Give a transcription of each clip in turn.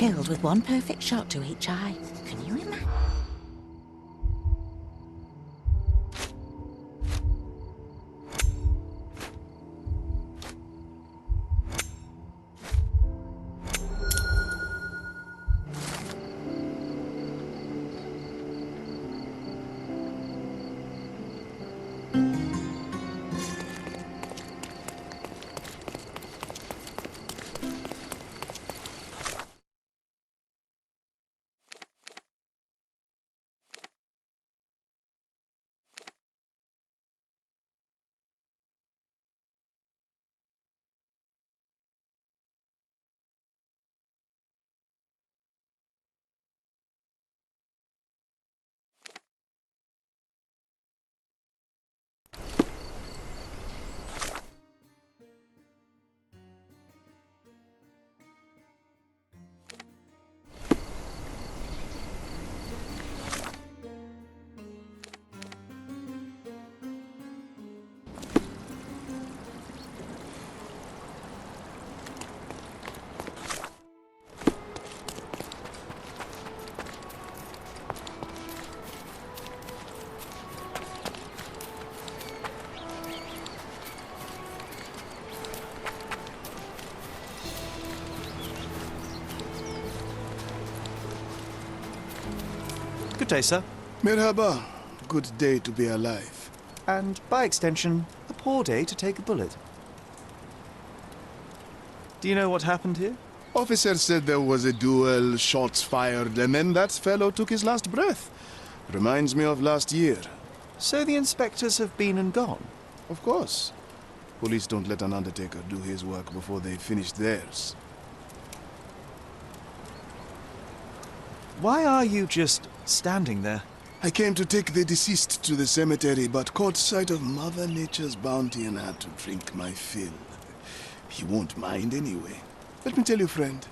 killed with one perfect shot to each eye. Can you imagine? Good day, sir. Merhaba. Good day to be alive. And, by extension, a poor day to take a bullet. Do you know what happened here? Officer said there was a duel, shots fired, and then that fellow took his last breath. Reminds me of last year. So the inspectors have been and gone? Of course. Police don't let an undertaker do his work before they finish theirs. Why are you just standing there? I came to take the deceased to the cemetery, but caught sight of Mother Nature's bounty and had to drink my fill. He won't mind anyway. Let me tell you, friend,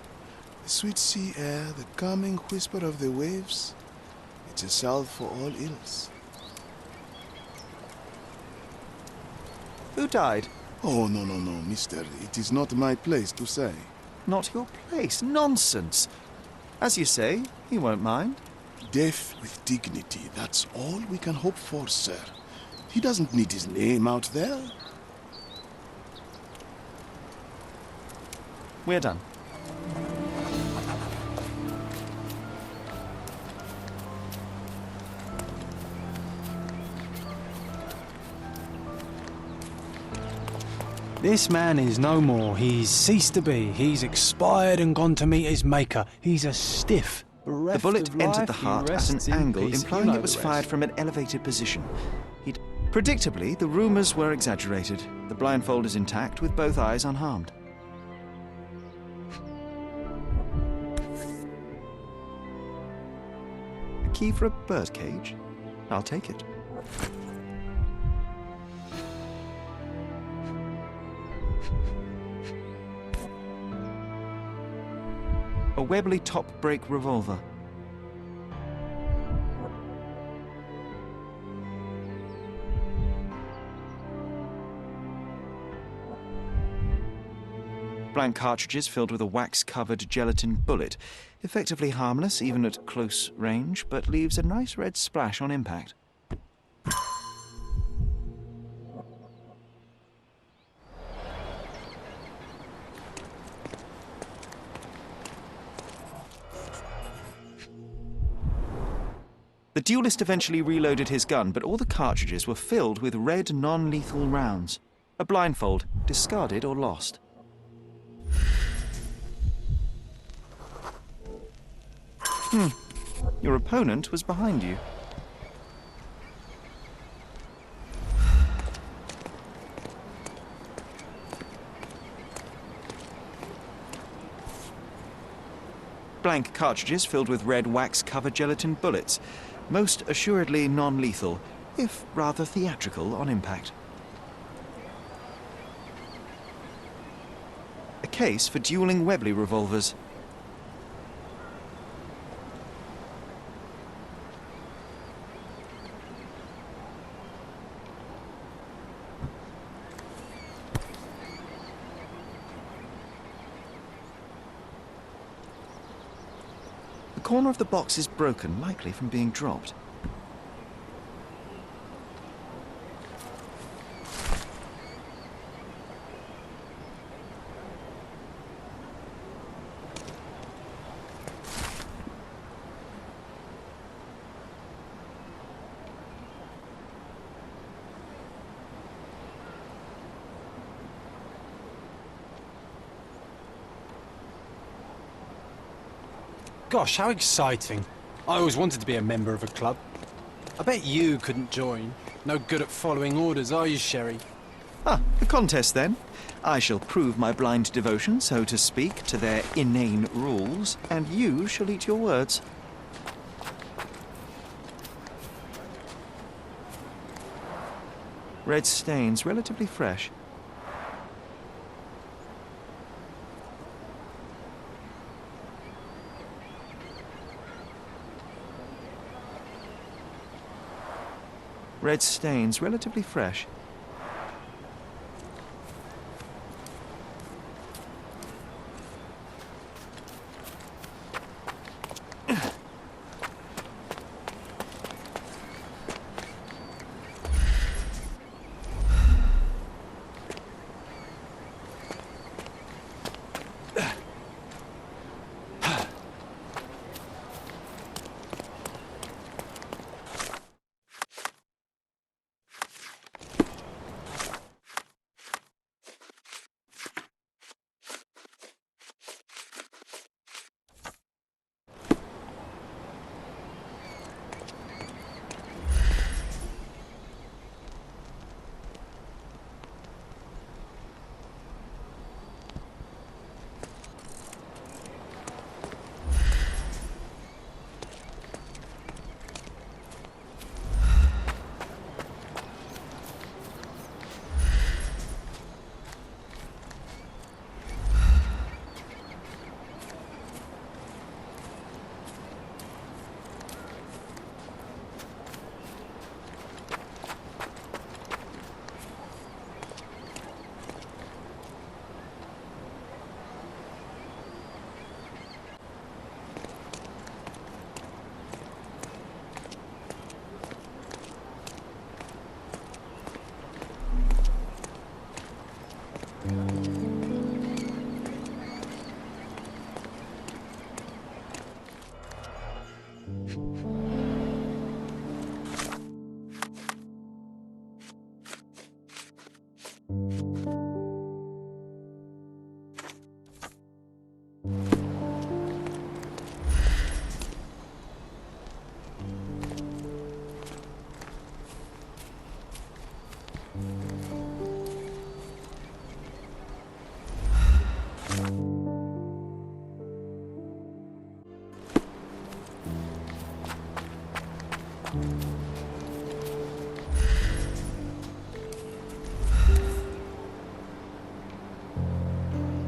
the sweet sea air, the calming whisper of the waves, it's a salve for all ills. Who died? Oh, no, mister. It is not my place to say. Not your place. Nonsense. As you say, he won't mind. Death with dignity, that's all we can hope for, sir. He doesn't need his name out there. We're done. This man is no more. He's ceased to be. He's expired and gone to meet his maker. He's a stiff. The bullet entered the heart at an angle, implying it was fired from an elevated position. Predictably, the rumours were exaggerated. The blindfold is intact, with both eyes unharmed. A key for a birdcage? I'll take it. A Webley top-break revolver. Blank cartridges filled with a wax-covered gelatin bullet. Effectively harmless, even at close range, but leaves a nice red splash on impact. The duelist eventually reloaded his gun, but all the cartridges were filled with red non-lethal rounds. A blindfold, discarded or lost. Your opponent was behind you. Blank cartridges filled with red wax-covered gelatin bullets. Most assuredly non-lethal, if rather theatrical on impact. A case for dueling Webley revolvers. The corner of the box is broken, likely from being dropped. Gosh, how exciting. I always wanted to be a member of a club. I bet you couldn't join. No good at following orders, are you, Sherry? Ah, the contest then. I shall prove my blind devotion, so to speak, to their inane rules, and you shall eat your words. Red stains, relatively fresh. Red stains, relatively fresh.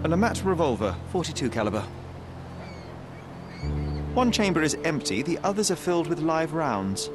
A Lamat revolver, .42 caliber. One chamber is empty, the others are filled with live rounds.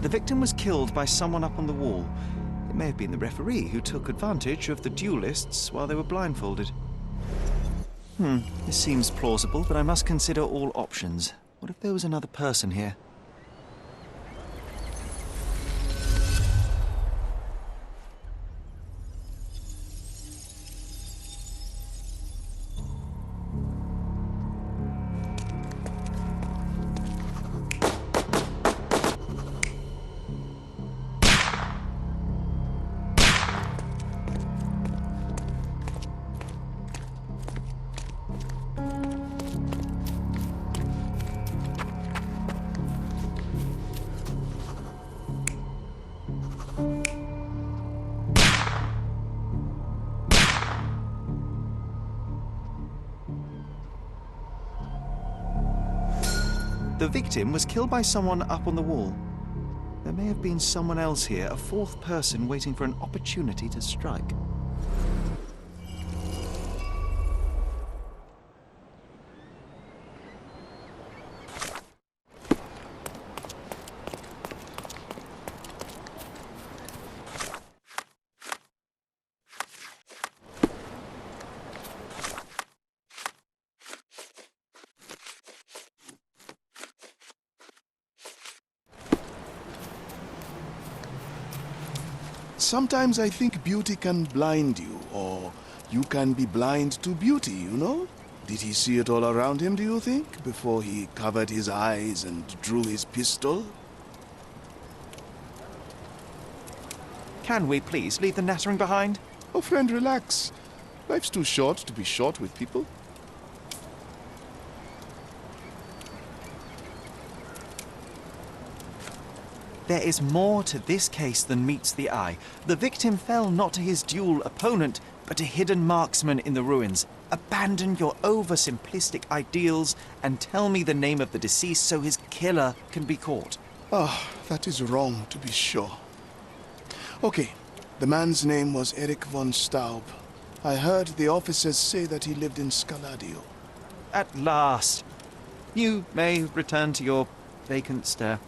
The victim was killed by someone up on the wall. It may have been the referee who took advantage of the duelists while they were blindfolded. This seems plausible, but I must consider all options. What if there was another person here? The victim was killed by someone up on the wall. There may have been someone else here, a fourth person waiting for an opportunity to strike. Sometimes I think beauty can blind you, or you can be blind to beauty, you know? Did he see it all around him, do you think, before he covered his eyes and drew his pistol? Can we please leave the nattering behind? Oh, friend, relax. Life's too short to be short with people. There is more to this case than meets the eye. The victim fell not to his duel opponent, but a hidden marksman in the ruins. Abandon your oversimplistic ideals and tell me the name of the deceased so his killer can be caught. Ah, that is wrong, to be sure. Okay, the man's name was Eric von Staub. I heard the officers say that he lived in Scaladio. At last. You may return to your vacant stare.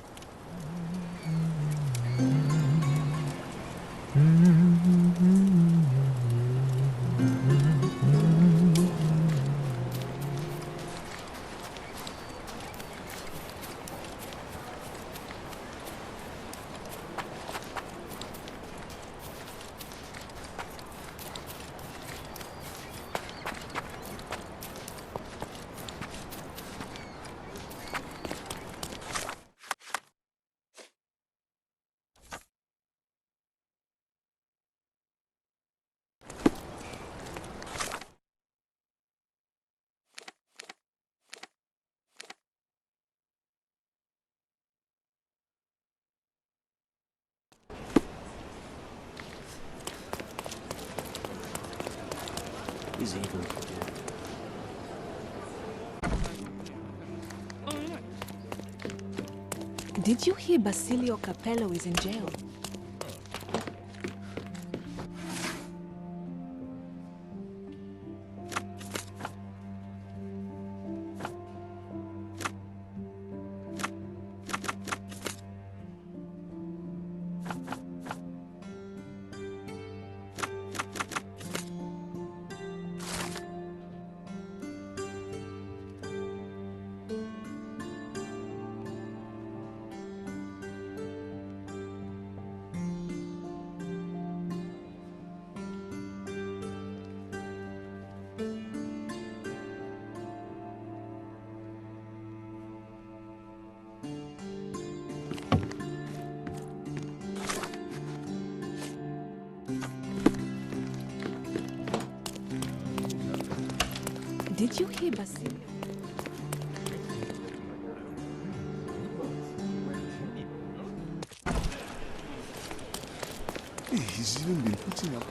Is evil. Did you hear Basilio Capello is in jail? Did you hear Basilio? Hey, he's even been putting up.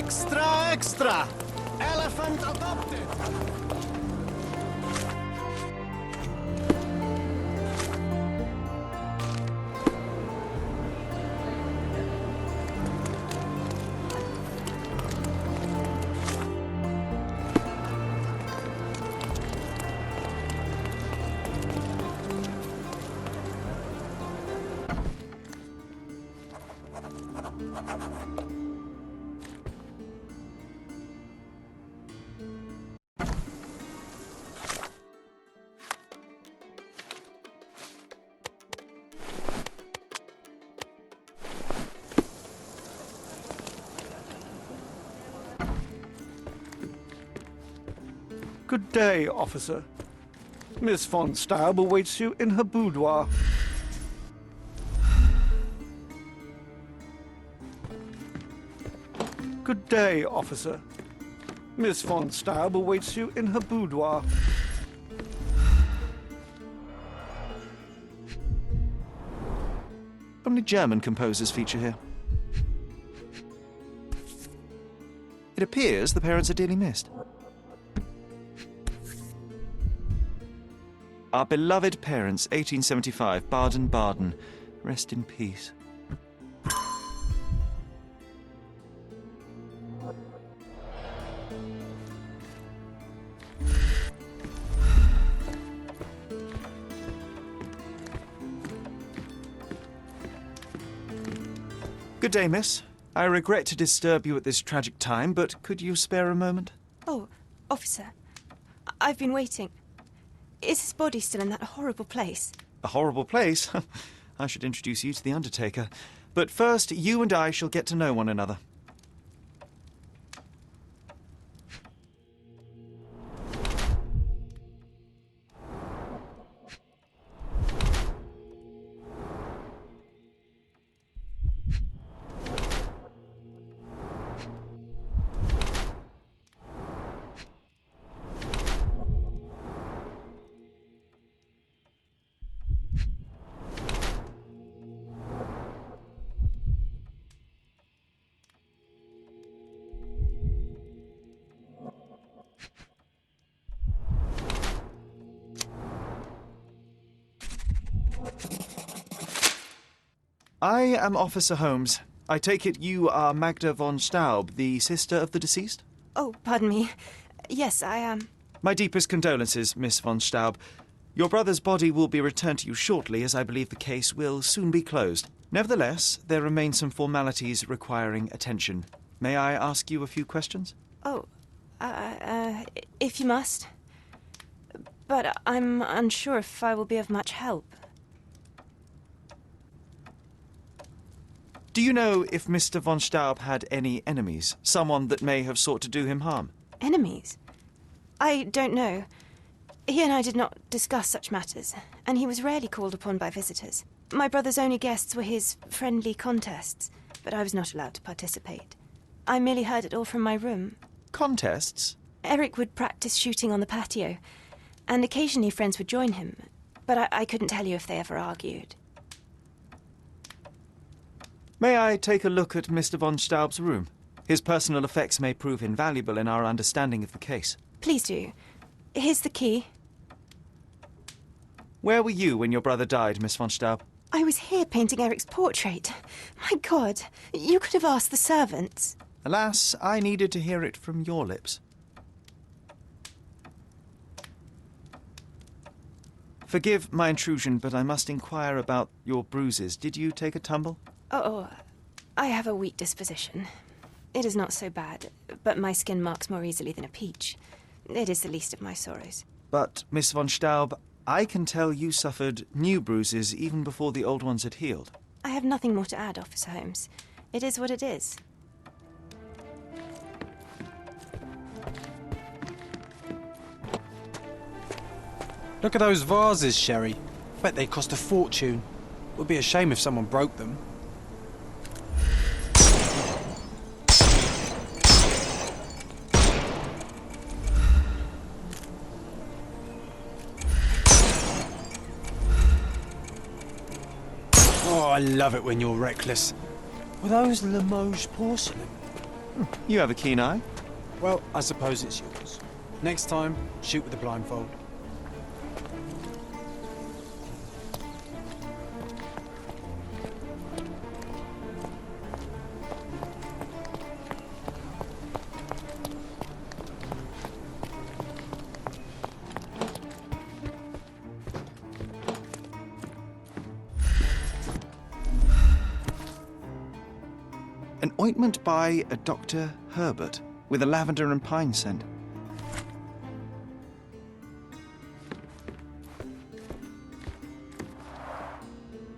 Extra, extra! Elephant adopted! Good day, officer. Miss von Staub awaits you in her boudoir. Good day, officer. Miss von Staub awaits you in her boudoir. Only German composers feature here. It appears the parents are dearly missed. Our beloved parents, 1875, Baden-Baden. Rest in peace. Good day, miss. I regret to disturb you at this tragic time, but could you spare a moment? Oh, officer. I've been waiting. Is his body still in that horrible place? A horrible place? I should introduce you to the undertaker. But first, you and I shall get to know one another. I am Officer Holmes. I take it you are Magda von Staub, the sister of the deceased? Oh, pardon me. Yes, I am. My deepest condolences, Miss von Staub. Your brother's body will be returned to you shortly, as I believe the case will soon be closed. Nevertheless, there remain some formalities requiring attention. May I ask you a few questions? Oh, if you must. But I'm unsure if I will be of much help. Do you know if Mr. von Staub had any enemies? Someone that may have sought to do him harm? Enemies? I don't know. He and I did not discuss such matters, and he was rarely called upon by visitors. My brother's only guests were his friendly contests, but I was not allowed to participate. I merely heard it all from my room. Contests? Eric would practice shooting on the patio, and occasionally friends would join him, but I couldn't tell you if they ever argued. May I take a look at Mr. von Staub's room? His personal effects may prove invaluable in our understanding of the case. Please do. Here's the key. Where were you when your brother died, Miss von Staub? I was here painting Eric's portrait. My God, you could have asked the servants. Alas, I needed to hear it from your lips. Forgive my intrusion, but I must inquire about your bruises. Did you take a tumble? Oh, I have a weak disposition. It is not so bad, but my skin marks more easily than a peach. It is the least of my sorrows. But, Miss von Staub, I can tell you suffered new bruises even before the old ones had healed. I have nothing more to add, Officer Holmes. It is what it is. Look at those vases, Sherry. Bet they cost a fortune. Would be a shame if someone broke them. Oh, I love it when you're reckless. Were those Limoges porcelain? You have a keen eye. Well, I suppose it's yours. Next time, shoot with a blindfold. An ointment by a Dr. Herbert with a lavender and pine scent.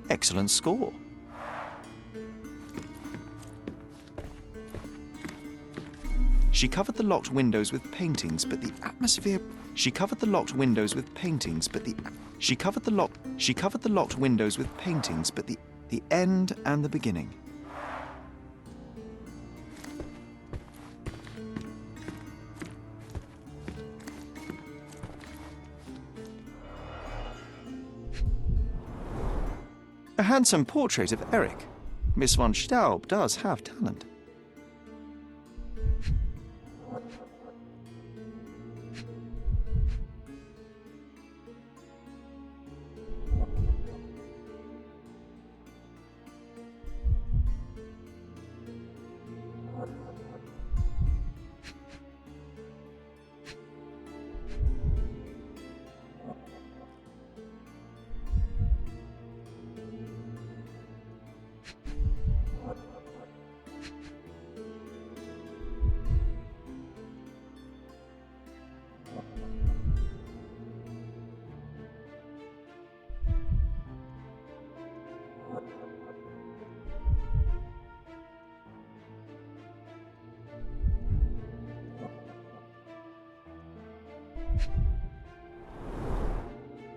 Excellent score. She covered the locked windows with paintings, but the atmosphere. She covered the locked windows with paintings, but the. She covered the locked windows with paintings, but the end and the beginning. A handsome portrait of Eric. Miss von Staub does have talent.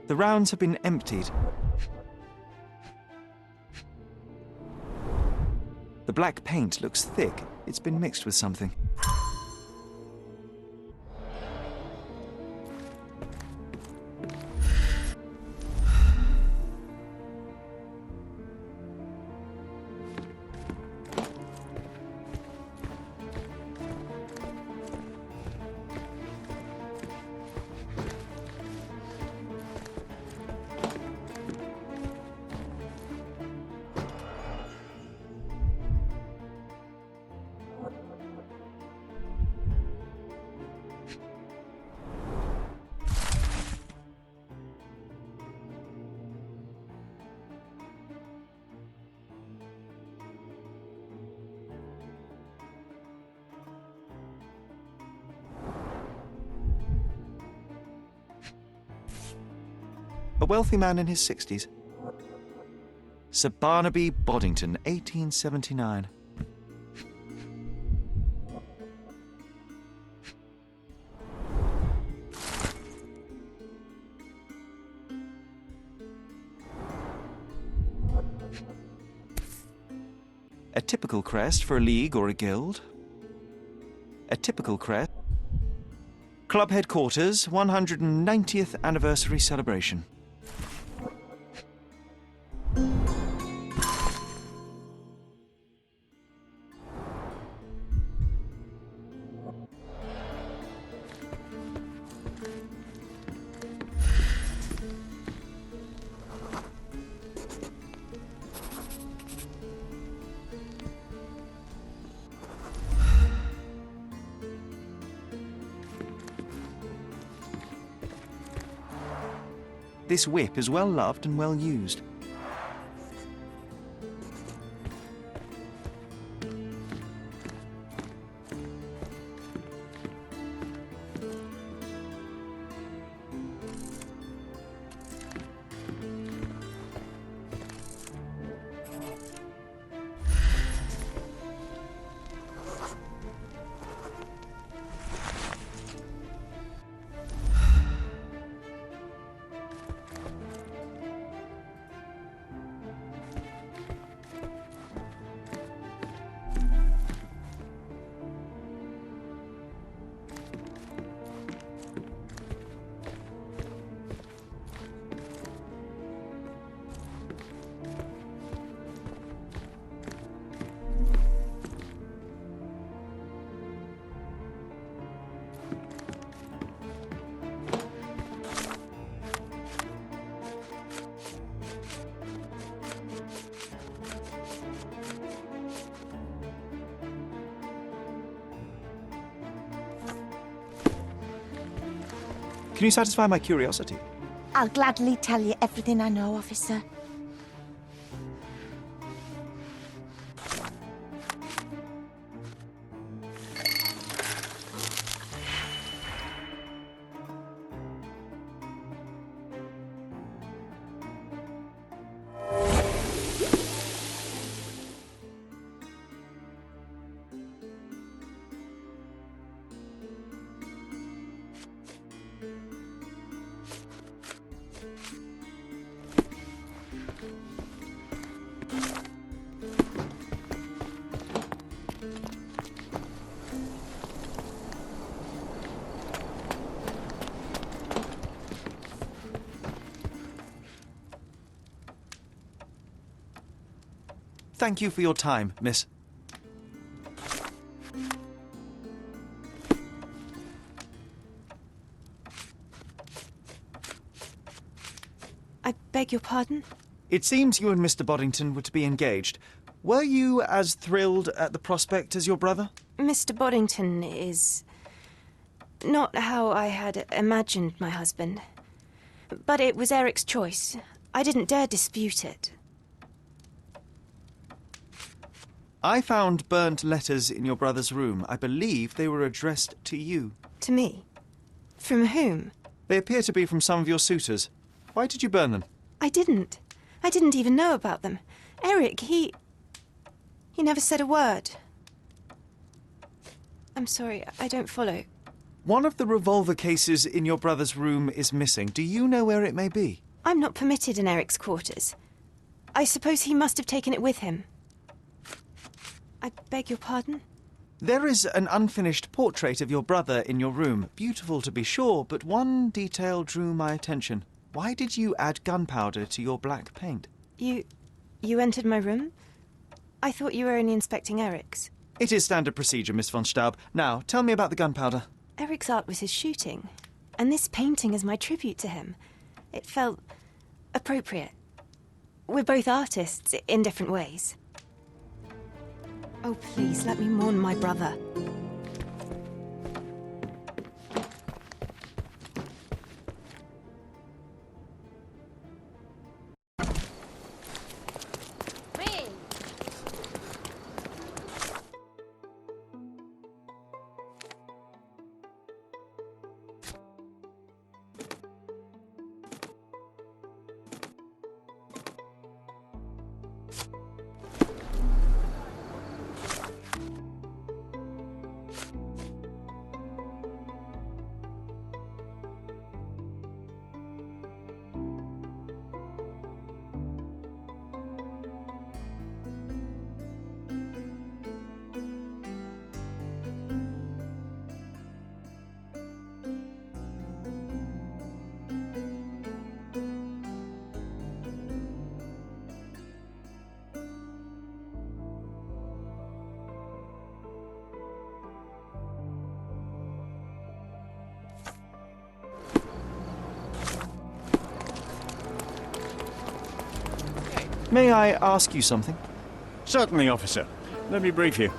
The rounds have been emptied. The black paint looks thick. It's been mixed with something. A wealthy man in his 60s. Sir Barnaby Boddington, 1879. A typical crest for a league or a guild. A typical crest. Club headquarters, 190th anniversary celebration. This whip is well loved and well used. Can you satisfy my curiosity? I'll gladly tell you everything I know, officer. Thank you for your time, miss. I beg your pardon? It seems you and Mr. Boddington were to be engaged. Were you as thrilled at the prospect as your brother? Mr. Boddington is not how I had imagined my husband. But it was Eric's choice. I didn't dare dispute it. I found burnt letters in your brother's room. I believe they were addressed to you. To me? From whom? They appear to be from some of your suitors. Why did you burn them? I didn't. I didn't even know about them. Eric, he never said a word. I'm sorry, I don't follow. One of the revolver cases in your brother's room is missing. Do you know where it may be? I'm not permitted in Eric's quarters. I suppose he must have taken it with him. I beg your pardon? There is an unfinished portrait of your brother in your room. Beautiful to be sure, but one detail drew my attention. Why did you add gunpowder to your black paint? You entered my room? I thought you were only inspecting Eric's. It is standard procedure, Miss von Staub. Now, tell me about the gunpowder. Eric's art was his shooting, and this painting is my tribute to him. It felt appropriate. We're both artists in different ways. Oh, please, let me mourn my brother. May I ask you something? Certainly, officer. Let me brief you.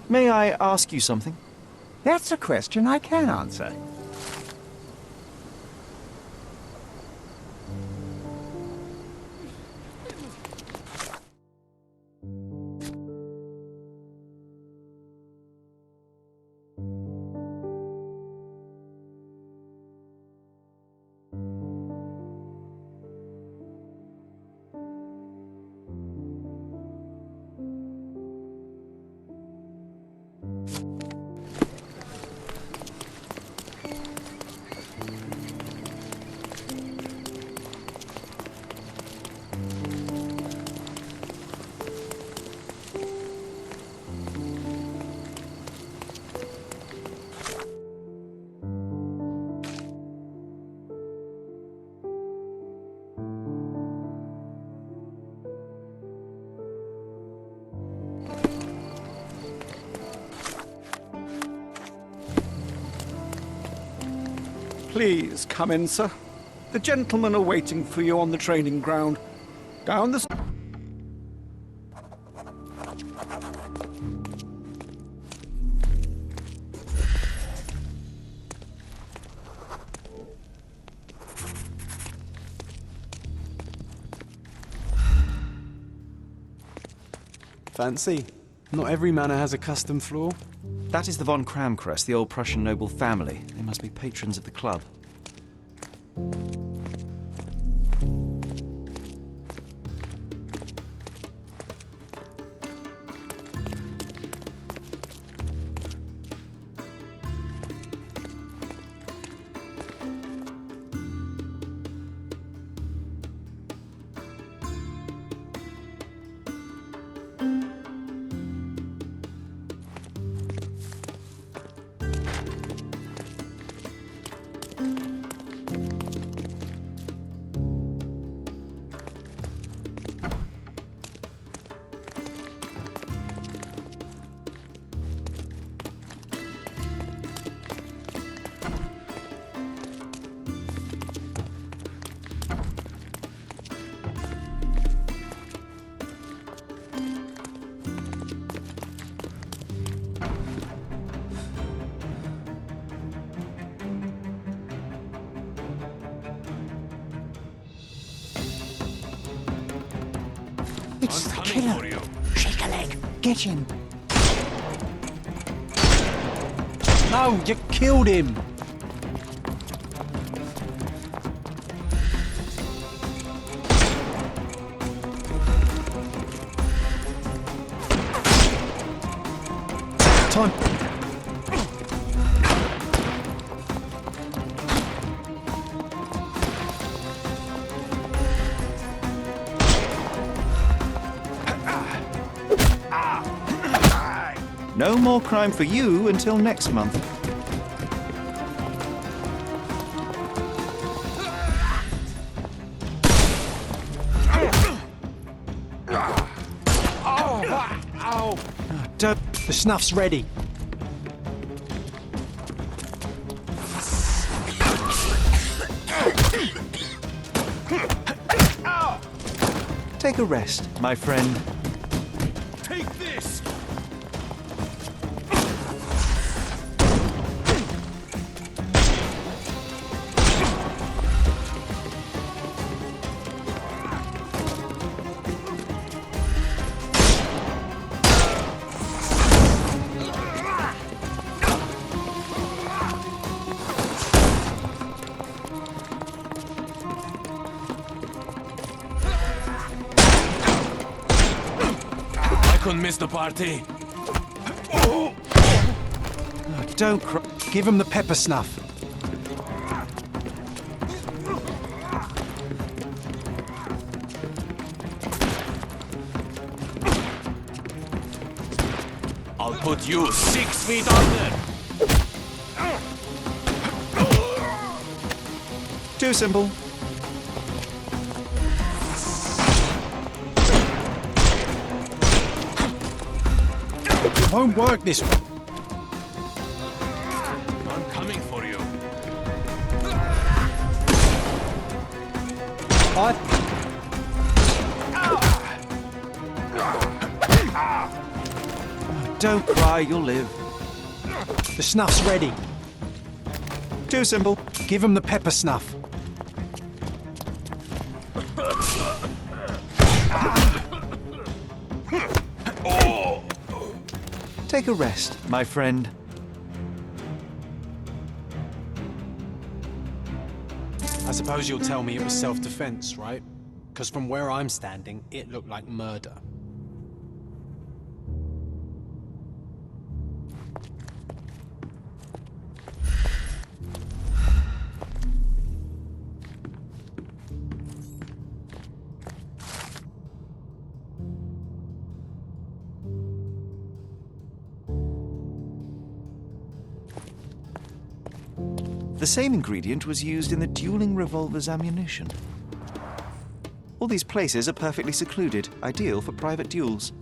May I ask you something? That's a question I can answer. Please come in, sir. The gentlemen are waiting for you on the training ground. Down the... Fancy? Not every manor has a custom floor. That is the von Kramkress, the old Prussian noble family. They must be patrons of the club. It's the killer. Shake a leg. Get him. No, you killed him! Time. No more crime for you until next month. Don't. The snuff's ready. Take a rest, my friend. Take this! Couldn't miss the party. Don't cry. Give him the pepper snuff. I'll put you 6 feet under. Too simple. It won't work this way. I'm coming for you. Don't cry, you'll live. The snuff's ready. Too simple. Give him the pepper snuff. Take a rest, my friend. I suppose you'll tell me it was self-defense, right? Because from where I'm standing, it looked like murder. The same ingredient was used in the dueling revolver's ammunition. All these places are perfectly secluded, ideal for private duels.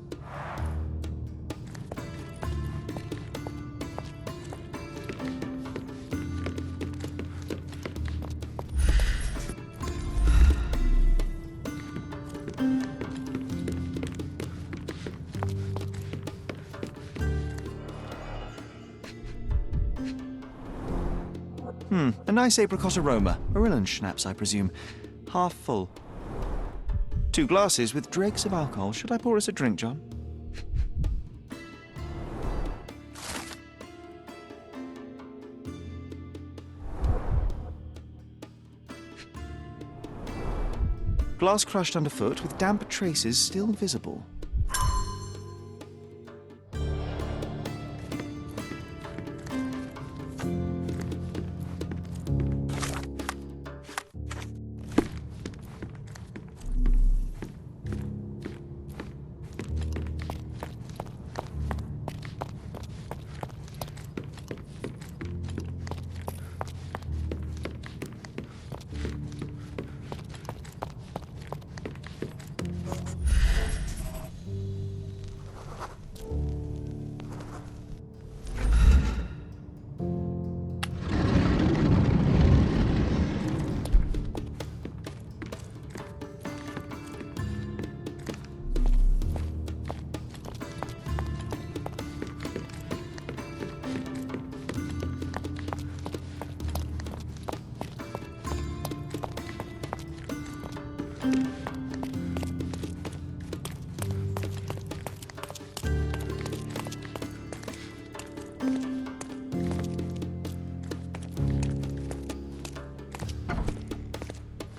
A nice apricot aroma. Marillen schnapps, I presume. Half full. 2 glasses with dregs of alcohol. Should I pour us a drink, John? Glass crushed underfoot with damp traces still visible.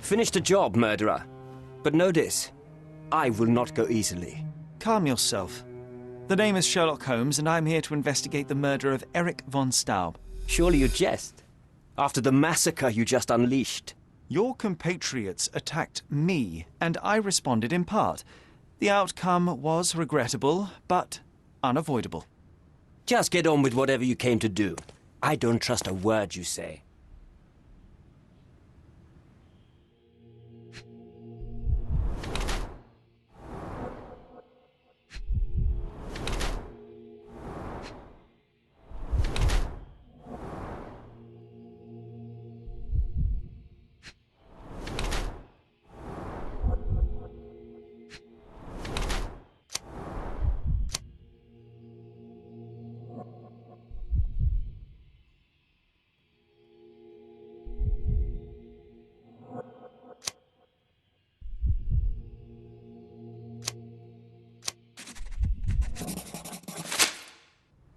Finish the job, murderer. But know this, I will not go easily. Calm yourself. The name is Sherlock Holmes, and I'm here to investigate the murder of Erich von Staub. Surely you jest, after the massacre you just unleashed. Your compatriots attacked me, and I responded in part. The outcome was regrettable, but unavoidable. Just get on with whatever you came to do. I don't trust a word you say.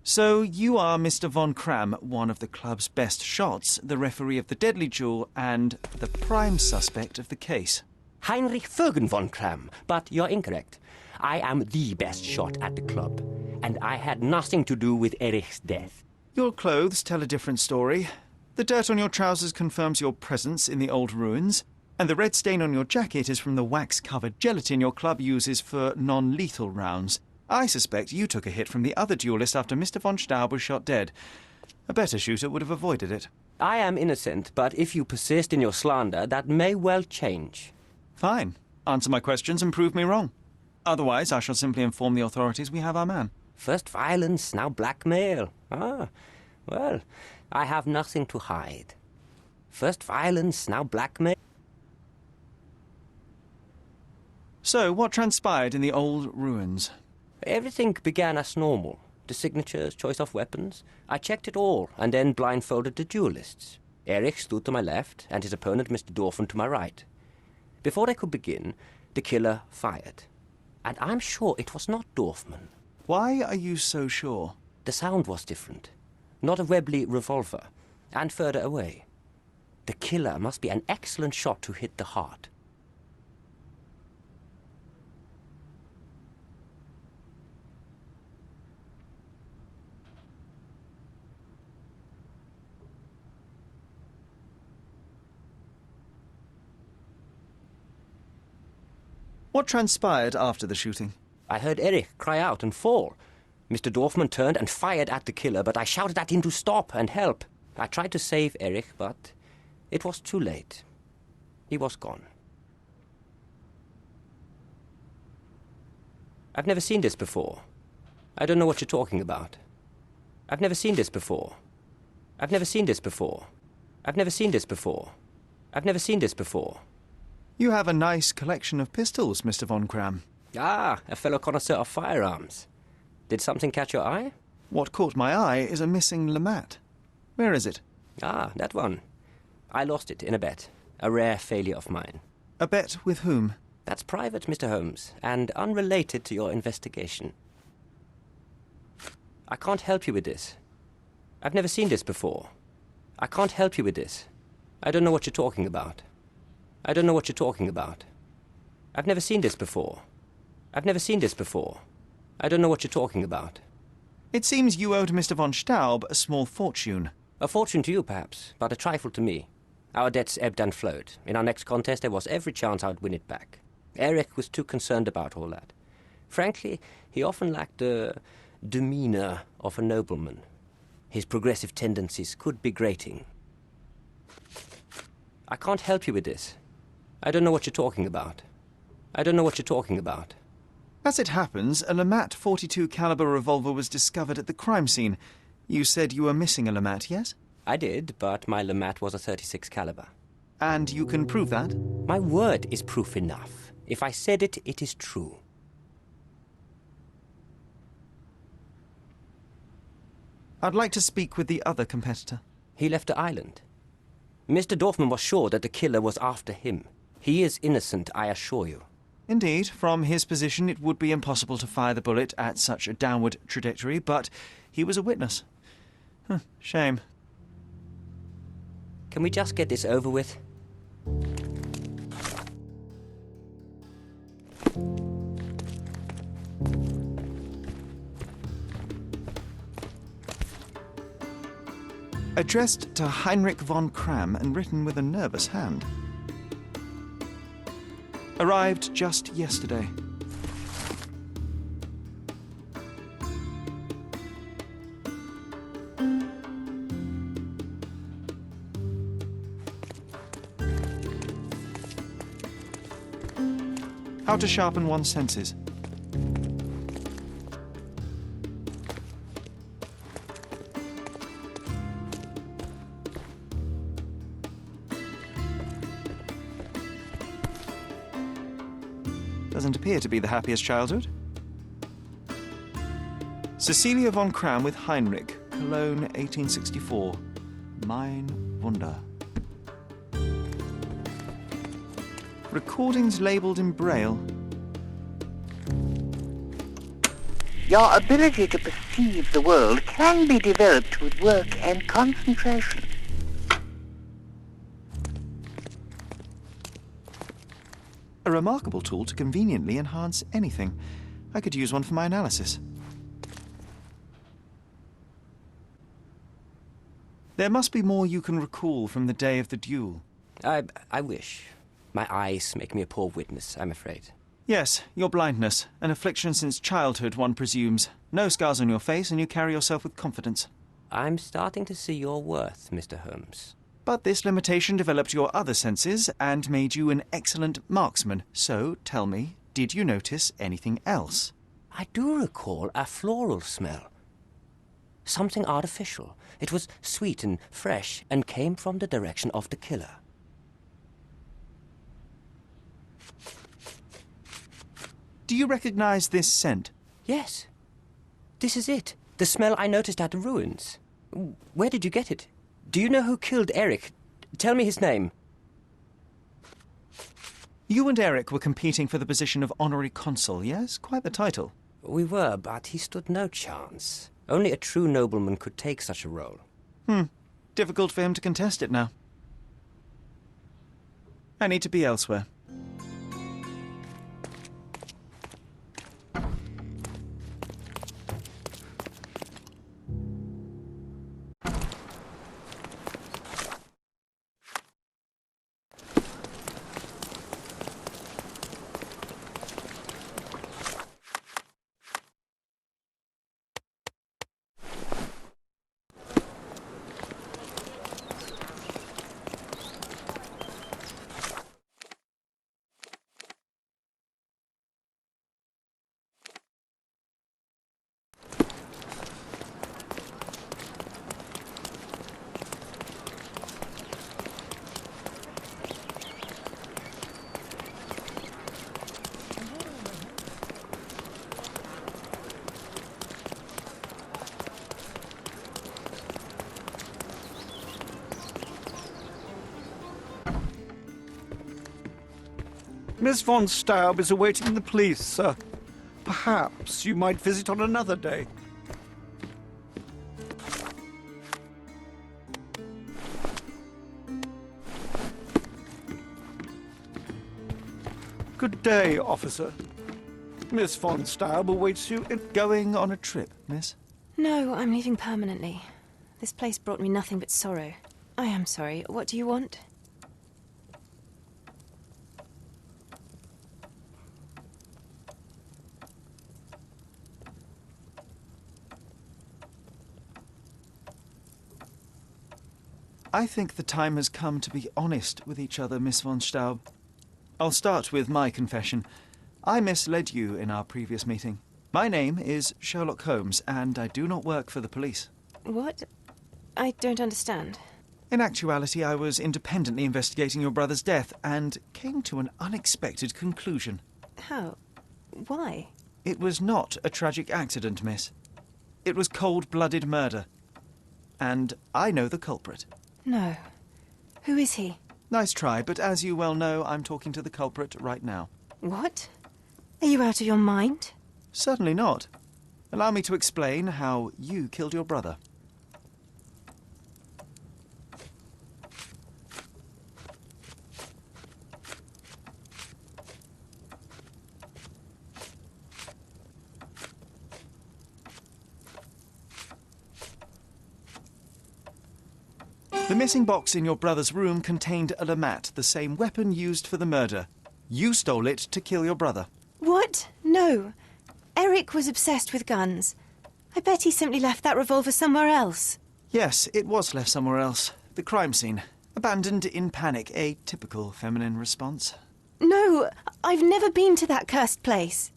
So you are Mr. von Kram, one of the club's best shots, the referee of the deadly duel, and the prime suspect of the case. Heinrich Vögen von Kram, but you're incorrect. I am the best shot at the club, and I had nothing to do with Erich's death. Your clothes tell a different story. The dirt on your trousers confirms your presence in the old ruins, and the red stain on your jacket is from the wax-covered gelatin your club uses for non-lethal rounds. I suspect you took a hit from the other duelist after Mr. von Staub was shot dead. A better shooter would have avoided it. I am innocent, but if you persist in your slander, that may well change. Fine. Answer my questions and prove me wrong. Otherwise, I shall simply inform the authorities we have our man. First violence, now blackmail. Ah, well, I have nothing to hide. First violence, now blackmail. So, what transpired in the old ruins? Everything began as normal. The signatures, choice of weapons. I checked it all, and then blindfolded the duelists. Erich stood to my left, and his opponent, Mr. Dorfman, to my right. Before I could begin, the killer fired. And I'm sure it was not Dorfman. Why are you so sure? The sound was different. Not a Webley revolver, and further away. The killer must be an excellent shot to hit the heart. What transpired after the shooting? I heard Erich cry out and fall. Mr. Dorfman turned and fired at the killer, but I shouted at him to stop and help. I tried to save Erich, but it was too late. He was gone. I've never seen this before. I don't know what you're talking about. I've never seen this before. I've never seen this before. I've never seen this before. I've never seen this before. You have a nice collection of pistols, Mr. von Kram. Ah, a fellow connoisseur of firearms. Did something catch your eye? What caught my eye is a missing Lamat. Where is it? Ah, that one. I lost it in a bet. A rare failure of mine. A bet with whom? That's private, Mr. Holmes, and unrelated to your investigation. I can't help you with this. I've never seen this before. I can't help you with this. I don't know what you're talking about. I don't know what you're talking about. I've never seen this before. I've never seen this before. I don't know what you're talking about. It seems you owed Mr. von Staub a small fortune. A fortune to you, perhaps, but a trifle to me. Our debts ebbed and flowed. In our next contest, there was every chance I would win it back. Eric was too concerned about all that. Frankly, he often lacked the demeanor of a nobleman. His progressive tendencies could be grating. I can't help you with this. I don't know what you're talking about. I don't know what you're talking about. As it happens, a Lamat .42 caliber revolver was discovered at the crime scene. You said you were missing a Lamat, yes? I did, but my Lamat was a .36 caliber. And you can prove that? My word is proof enough. If I said it, it is true. I'd like to speak with the other competitor. He left the island. Mr. Dorfman was sure that the killer was after him. He is innocent, I assure you. Indeed, from his position it would be impossible to fire the bullet at such a downward trajectory, but he was a witness. Shame. Can we just get this over with? Addressed to Heinrich von Kram and written with a nervous hand. Arrived just yesterday. How to sharpen one's senses. Doesn't appear to be the happiest childhood. Cecilia von Kram with Heinrich, Cologne, 1864. Mein Wunder. Recordings labelled in Braille. Your ability to perceive the world can be developed with work and concentration. A remarkable tool to conveniently enhance anything. I could use one for my analysis. There must be more you can recall from the day of the duel. I wish. My eyes make me a poor witness, I'm afraid. Yes, your blindness. An affliction since childhood, one presumes. No scars on your face, and you carry yourself with confidence. I'm starting to see your worth, Mr. Holmes. But this limitation developed your other senses and made you an excellent marksman. So, tell me, did you notice anything else? I do recall a floral smell. Something artificial. It was sweet and fresh and came from the direction of the killer. Do you recognize this scent? Yes. This is it. The smell I noticed at the ruins. Where did you get it? Do you know who killed Eric? Tell me his name. You and Eric were competing for the position of honorary consul, yes? Quite the title. We were, but he stood no chance. Only a true nobleman could take such a role. Difficult for him to contest it now. I need to be elsewhere. Miss von Staub is awaiting the police, sir. Perhaps you might visit on another day. Good day, officer. Miss von Staub awaits you in... Going on a trip, miss? No, I'm leaving permanently. This place brought me nothing but sorrow. I am sorry. What do you want? I think the time has come to be honest with each other, Miss von Staub. I'll start with my confession. I misled you in our previous meeting. My name is Sherlock Holmes, and I do not work for the police. What? I don't understand. In actuality, I was independently investigating your brother's death and came to an unexpected conclusion. How? Why? It was not a tragic accident, miss. It was cold-blooded murder. And I know the culprit. No. Who is he? Nice try, but as you well know, I'm talking to the culprit right now. What? Are you out of your mind? Certainly not. Allow me to explain how you killed your brother. The missing box in your brother's room contained a lamat, the same weapon used for the murder. You stole it to kill your brother. What? No. Eric was obsessed with guns. I bet he simply left that revolver somewhere else. Yes, it was left somewhere else. The crime scene. Abandoned in panic, a typical feminine response. No, I've never been to that cursed place.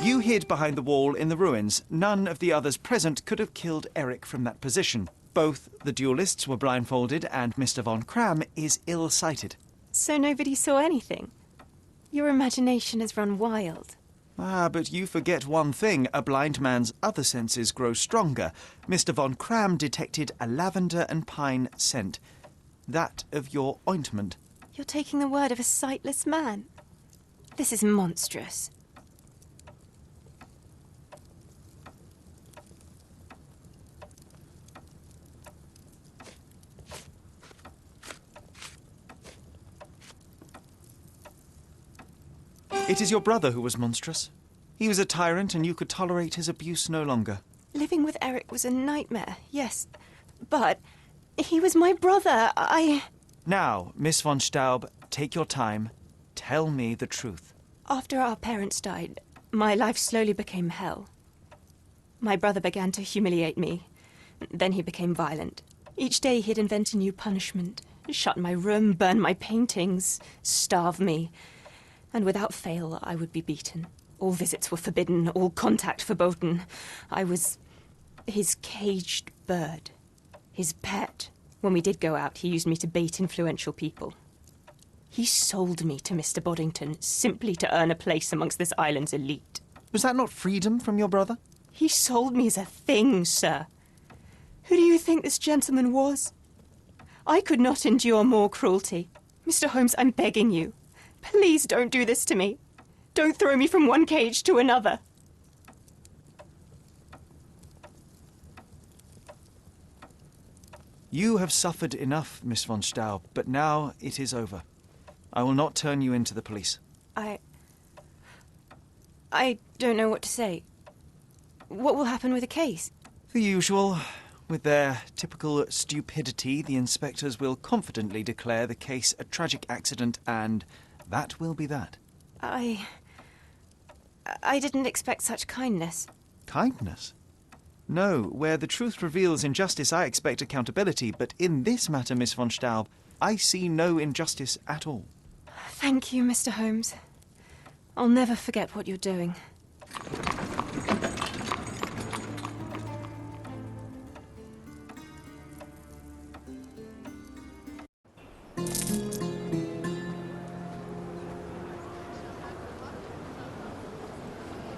You hid behind the wall in the ruins. None of the others present could have killed Eric from that position. Both the duelists were blindfolded, and Mr. von Kram is ill-sighted. So nobody saw anything? Your imagination has run wild. Ah, but you forget one thing. A blind man's other senses grow stronger. Mr. von Kram detected a lavender and pine scent. That of your ointment. You're taking the word of a sightless man. This is monstrous. It is your brother who was monstrous. He was a tyrant, and you could tolerate his abuse no longer. Living with Eric was a nightmare, yes. But he was my brother. Now, Miss von Staub, take your time. Tell me the truth. After our parents died, my life slowly became hell. My brother began to humiliate me. Then he became violent. Each day he'd invent a new punishment. Shut my room, burn my paintings, starve me. And without fail, I would be beaten. All visits were forbidden, all contact verboten. I was his caged bird, his pet. When we did go out, he used me to bait influential people. He sold me to Mr. Boddington simply to earn a place amongst this island's elite. Was that not freedom from your brother? He sold me as a thing, sir. Who do you think this gentleman was? I could not endure more cruelty. Mr. Holmes, I'm begging you. Please don't do this to me. Don't throw me from one cage to another. You have suffered enough, Miss von Staub, but now it is over. I will not turn you in to the police. I don't know what to say. What will happen with the case? The usual. With their typical stupidity, the inspectors will confidently declare the case a tragic accident, and that will be that. I didn't expect such kindness. Kindness? No, where the truth reveals injustice, I expect accountability, but in this matter, Miss von Staub, I see no injustice at all. Thank you, Mr. Holmes. I'll never forget what you're doing.